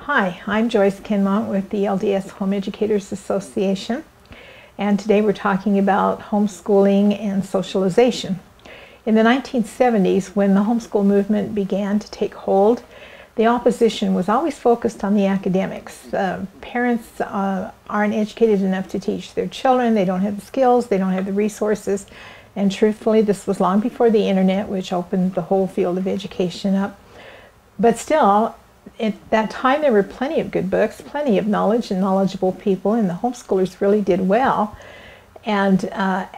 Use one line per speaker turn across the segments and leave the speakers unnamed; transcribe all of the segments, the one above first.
Hi, I'm Joyce Kinmont with the LDS Home Educators Association, and today we're talking about homeschooling and socialization. In the 1970s, when the homeschool movement began to take hold, the opposition was always focused on the academics. Parents aren't educated enough to teach their children, they don't have the skills, they don't have the resources, and truthfully, this was long before the internet, which opened the whole field of education up. But still, at that time there were plenty of good books, plenty of knowledge and knowledgeable people, and the homeschoolers really did well. And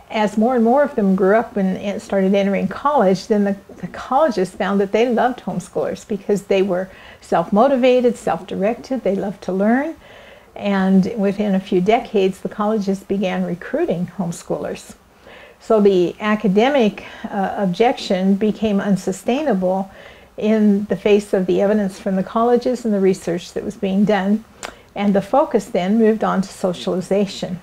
as more and more of them grew up and started entering college, then the colleges found that they loved homeschoolers because they were self-motivated, self-directed, they loved to learn. And within a few decades, the colleges began recruiting homeschoolers. So the academic objection became unsustainable in the face of the evidence from the colleges and the research that was being done. And the focus then moved on to socialization.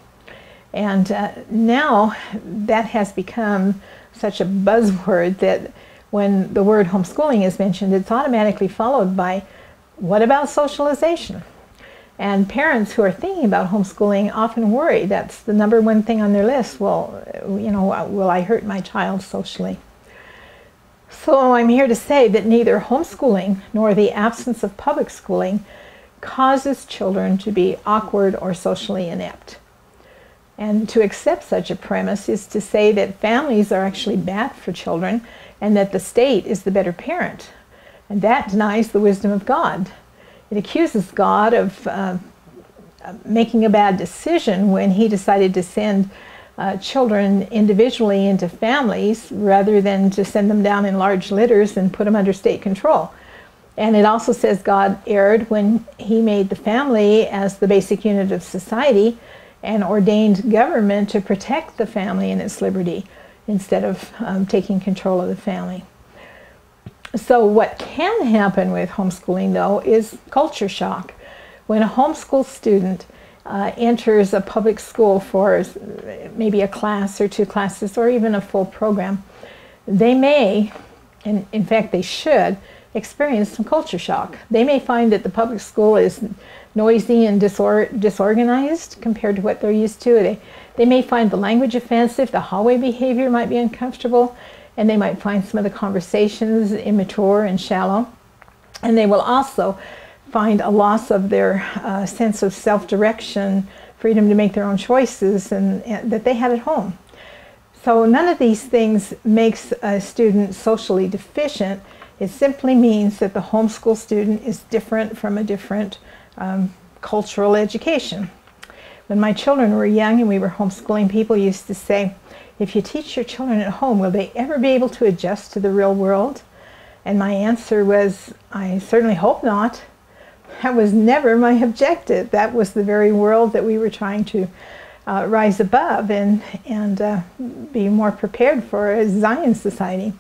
And now that has become such a buzzword that when the word homeschooling is mentioned, it's automatically followed by, what about socialization? And parents who are thinking about homeschooling often worry that's the number one thing on their list. Well, you know, will I hurt my child socially? So I'm here to say that neither homeschooling nor the absence of public schooling causes children to be awkward or socially inept. And to accept such a premise is to say that families are actually bad for children and that the state is the better parent. And that denies the wisdom of God. It accuses God of making a bad decision when he decided to send children individually into families rather than to send them down in large litters and put them under state control. And it also says God erred when he made the family as the basic unit of society and ordained government to protect the family and its liberty instead of taking control of the family. So what can happen with homeschooling, though, is culture shock. When a homeschool student enters a public school for maybe a class or two classes or even a full program, they may, and in fact they should, experience some culture shock. They may find that the public school is noisy and disorganized compared to what they're used to. They may find the language offensive, the hallway behavior might be uncomfortable, and they might find some of the conversations immature and shallow. And they will also find a loss of their sense of self-direction, freedom to make their own choices and that they had at home. So none of these things makes a student socially deficient. It simply means that the homeschool student is different from a different cultural education. When my children were young and we were homeschooling, people used to say, if you teach your children at home, will they ever be able to adjust to the real world? And my answer was, I certainly hope not. That was never my objective. That was the very world that we were trying to rise above and be more prepared for as Zion society.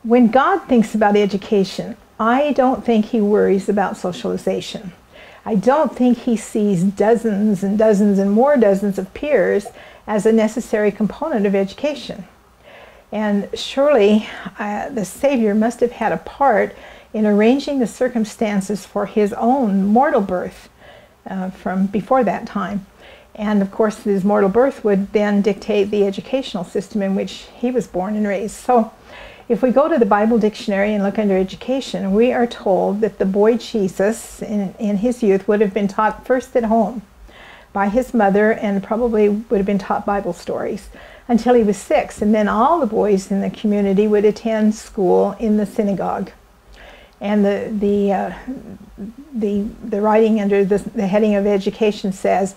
When God thinks about education, I don't think he worries about socialization. I don't think he sees dozens and dozens and more dozens of peers as a necessary component of education. And surely the Savior must have had a part in arranging the circumstances for his own mortal birth from before that time. And of course his mortal birth would then dictate the educational system in which he was born and raised. So if we go to the Bible dictionary and look under education, we are told that the boy Jesus in his youth would have been taught first at home by his mother and probably would have been taught Bible stories until he was 6. And then all the boys in the community would attend school in the synagogue. And the writing under the heading of education says,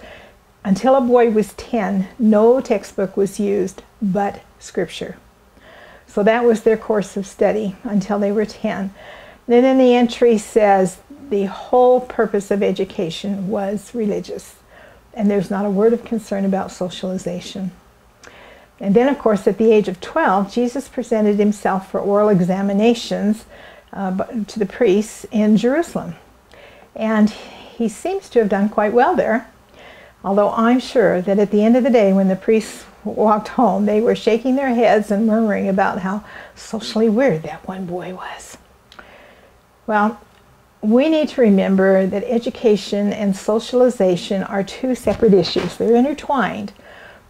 until a boy was 10, no textbook was used but Scripture. So that was their course of study until they were 10. Then in the entry says the whole purpose of education was religious. And there's not a word of concern about socialization. And then, of course, at the age of 12, Jesus presented himself for oral examinations to the priests in Jerusalem. And he seems to have done quite well there, although I'm sure that at the end of the day, when the priests walked home, they were shaking their heads and murmuring about how socially weird that one boy was. Well, we need to remember that education and socialization are two separate issues. They're intertwined,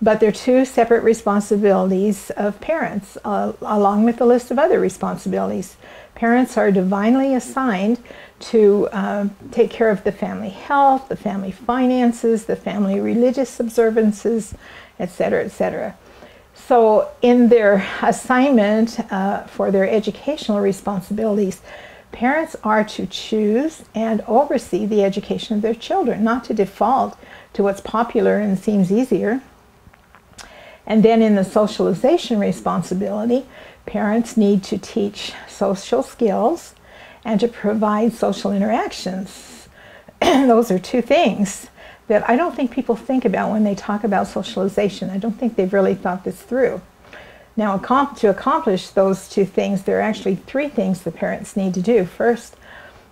but they're two separate responsibilities of parents, along with a list of other responsibilities. Parents are divinely assigned to take care of the family health, the family finances, the family religious observances, etc., etc. So in their assignment for their educational responsibilities, parents are to choose and oversee the education of their children, not to default to what's popular and seems easier. And then in the socialization responsibility, parents need to teach social skills and to provide social interactions. Those are two things that I don't think people think about when they talk about socialization. I don't think they've really thought this through. Now, to accomplish those two things, there are actually three things the parents need to do. First,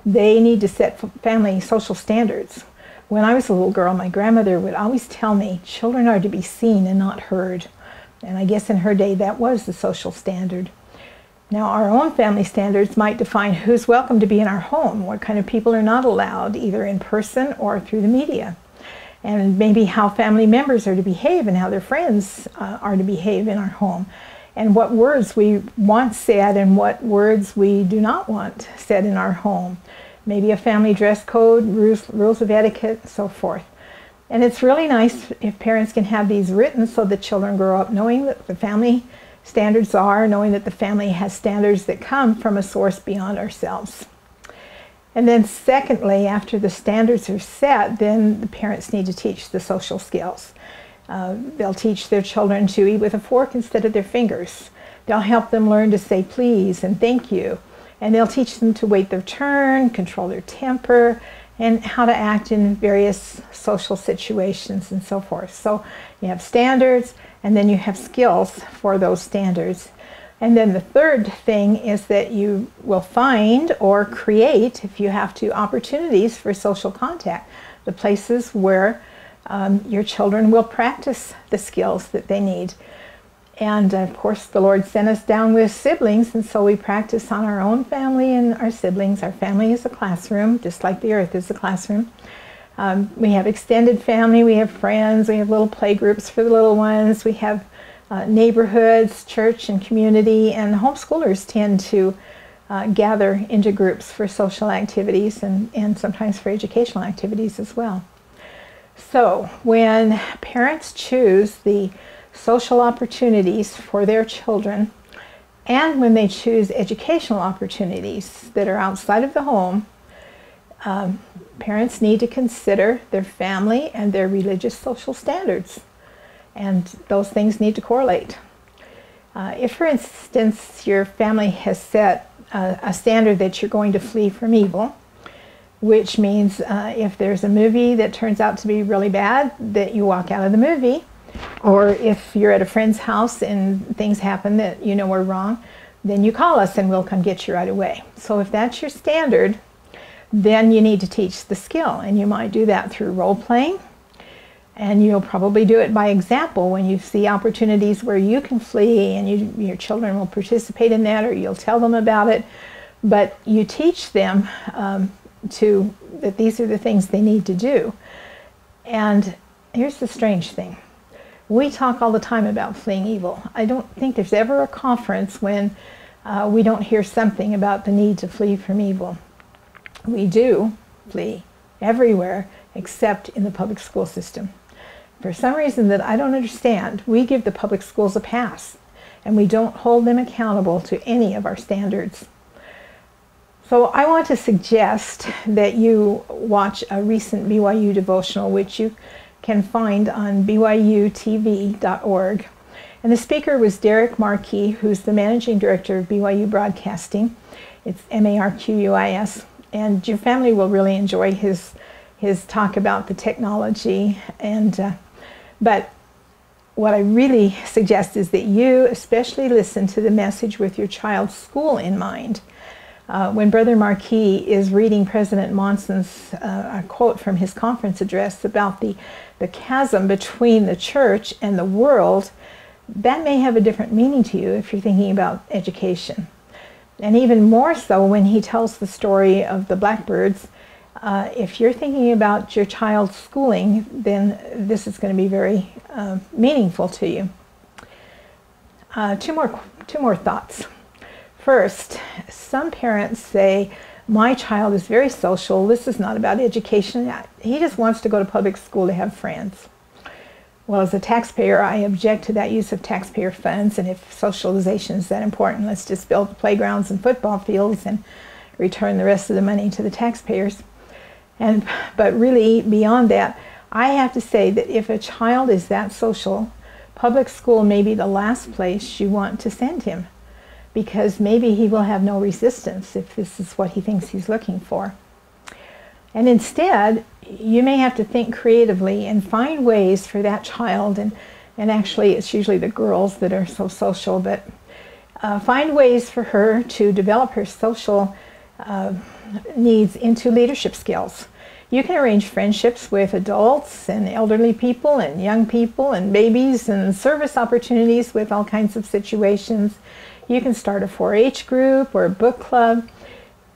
they need to set family social standards. When I was a little girl, my grandmother would always tell me, children are to be seen and not heard. And I guess in her day, that was the social standard. Now, our own family standards might define who's welcome to be in our home, what kind of people are not allowed, either in person or through the media, and maybe how family members are to behave and how their friends are to behave in our home, and what words we want said and what words we do not want said in our home. Maybe a family dress code, rules of etiquette, and so forth. And it's really nice if parents can have these written so that children grow up knowing that the family standards are, knowing that the family has standards that come from a source beyond ourselves. And then secondly, after the standards are set, then the parents need to teach the social skills. They'll teach their children to eat with a fork instead of their fingers. They'll help them learn to say please and thank you. And they'll teach them to wait their turn, control their temper, and how to act in various social situations and so forth. So you have standards, and then you have skills for those standards. And then the third thing is that you will find or create, if you have to, opportunities for social contact, the places where your children will practice the skills that they need. And of course, the Lord sent us down with siblings, and so we practice on our own family and our siblings. Our family is a classroom, just like the earth is a classroom. We have extended family, we have friends, we have little play groups for the little ones, we have neighborhoods, church and community, and homeschoolers tend to gather into groups for social activities and sometimes for educational activities as well. So when parents choose the social opportunities for their children, and when they choose educational opportunities that are outside of the home, parents need to consider their family and their religious social standards, and those things need to correlate. If, for instance, your family has set a standard that you're going to flee from evil, which means if there's a movie that turns out to be really bad, that you walk out of the movie. Or if you're at a friend's house and things happen that you know are wrong, then you call us and we'll come get you right away. So if that's your standard, then you need to teach the skill. And you might do that through role-playing. And you'll probably do it by example when you see opportunities where you can flee, and your children will participate in that, or you'll tell them about it. But you teach them that these are the things they need to do. And here's the strange thing. We talk all the time about fleeing evil. I don't think there's ever a conference when we don't hear something about the need to flee from evil. We do flee everywhere except in the public school system. For some reason that I don't understand, we give the public schools a pass, and we don't hold them accountable to any of our standards. So I want to suggest that you watch a recent BYU devotional, which you can find on byutv.org. And the speaker was Derek Marquis, who's the managing director of BYU Broadcasting. It's Marquis, and your family will really enjoy his talk about the technology. But what I really suggest is that you especially listen to the message with your child's school in mind. When Brother Marquis is reading President Monson's quote from his conference address about the chasm between the church and the world, that may have a different meaning to you if you're thinking about education. And even more so when he tells the story of the blackbirds. If you're thinking about your child's schooling, then this is going to be very meaningful to you. Two more thoughts. First, some parents say, my child is very social. This is not about education. He just wants to go to public school to have friends. Well, as a taxpayer, I object to that use of taxpayer funds, and if socialization is that important, let's just build playgrounds and football fields and return the rest of the money to the taxpayers. But really, beyond that, I have to say that if a child is that social, public school may be the last place you want to send him, because maybe he will have no resistance if this is what he thinks he's looking for. And instead, you may have to think creatively and find ways for that child, and actually it's usually the girls that are so social, but find ways for her to develop her social needs into leadership skills. You can arrange friendships with adults and elderly people and young people and babies and service opportunities with all kinds of situations. You can start a 4-H group or a book club.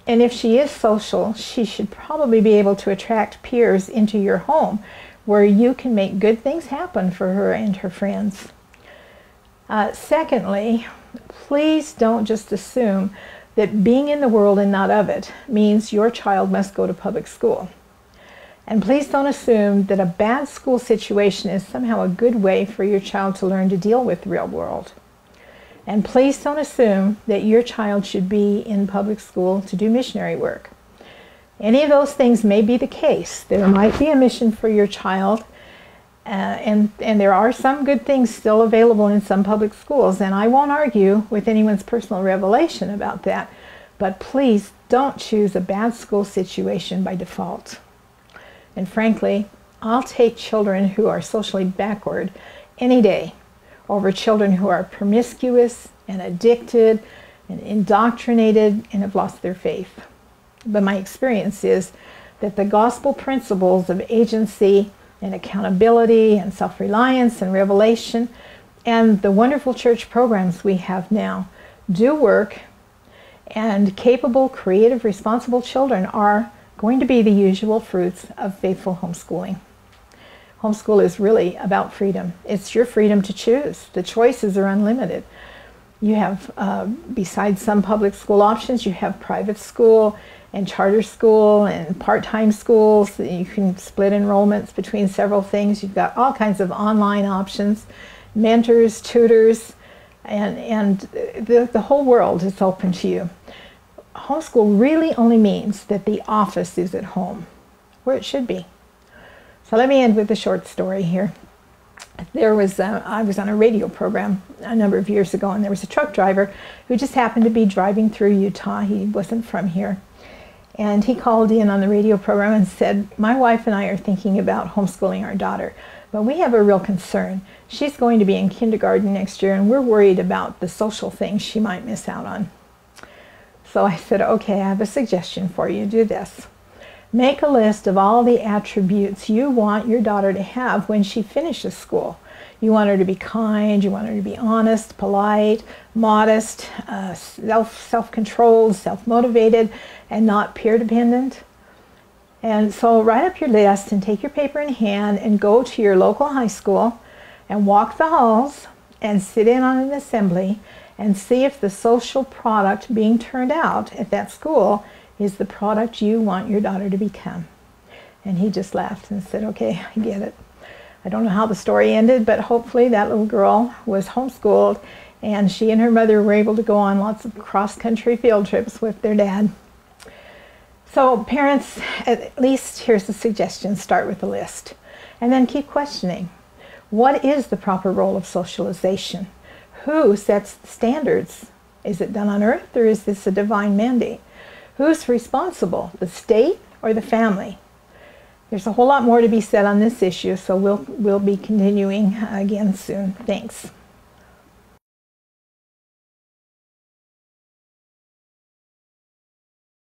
And if she is social, she should probably be able to attract peers into your home where you can make good things happen for her and her friends. Secondly, please don't just assume that being in the world and not of it means your child must go to public school. And please don't assume that a bad school situation is somehow a good way for your child to learn to deal with the real world. And please don't assume that your child should be in public school to do missionary work. Any of those things may be the case. There might be a mission for your child, and there are some good things still available in some public schools, and I won't argue with anyone's personal revelation about that, but please don't choose a bad school situation by default. And frankly, I'll take children who are socially backward any day over children who are promiscuous and addicted and indoctrinated and have lost their faith. But my experience is that the gospel principles of agency and accountability and self-reliance and revelation and the wonderful church programs we have now do work, and capable, creative, responsible children are going to be the usual fruits of faithful homeschooling. Homeschool is really about freedom. It's your freedom to choose. The choices are unlimited. You have, besides some public school options, you have private school and charter school and part-time schools. You can split enrollments between several things. You've got all kinds of online options, mentors, tutors, and the whole world is open to you. Homeschool really only means that the office is at home, where it should be. So let me end with a short story here. I was on a radio program a number of years ago, and there was a truck driver who just happened to be driving through Utah. He wasn't from here. And he called in on the radio program and said, my wife and I are thinking about homeschooling our daughter, but we have a real concern. She's going to be in kindergarten next year, and we're worried about the social things she might miss out on. So I said, okay, I have a suggestion for you. Do this. Make a list of all the attributes you want your daughter to have when she finishes school. You want her to be kind, you want her to be honest, polite, modest, self-controlled, self-motivated, and not peer-dependent. And so write up your list and take your paper in hand and go to your local high school and walk the halls and sit in on an assembly and see if the social product being turned out at that school is the product you want your daughter to become. And he just laughed and said, okay, I get it. I don't know how the story ended, but hopefully that little girl was homeschooled and she and her mother were able to go on lots of cross-country field trips with their dad. So parents, at least here's a suggestion: start with a list and then keep questioning. What is the proper role of socialization? Who sets the standards? Is it done on earth, or is this a divine mandate? Who's responsible, the state or the family? There's a whole lot more to be said on this issue, so we'll be continuing again soon. Thanks.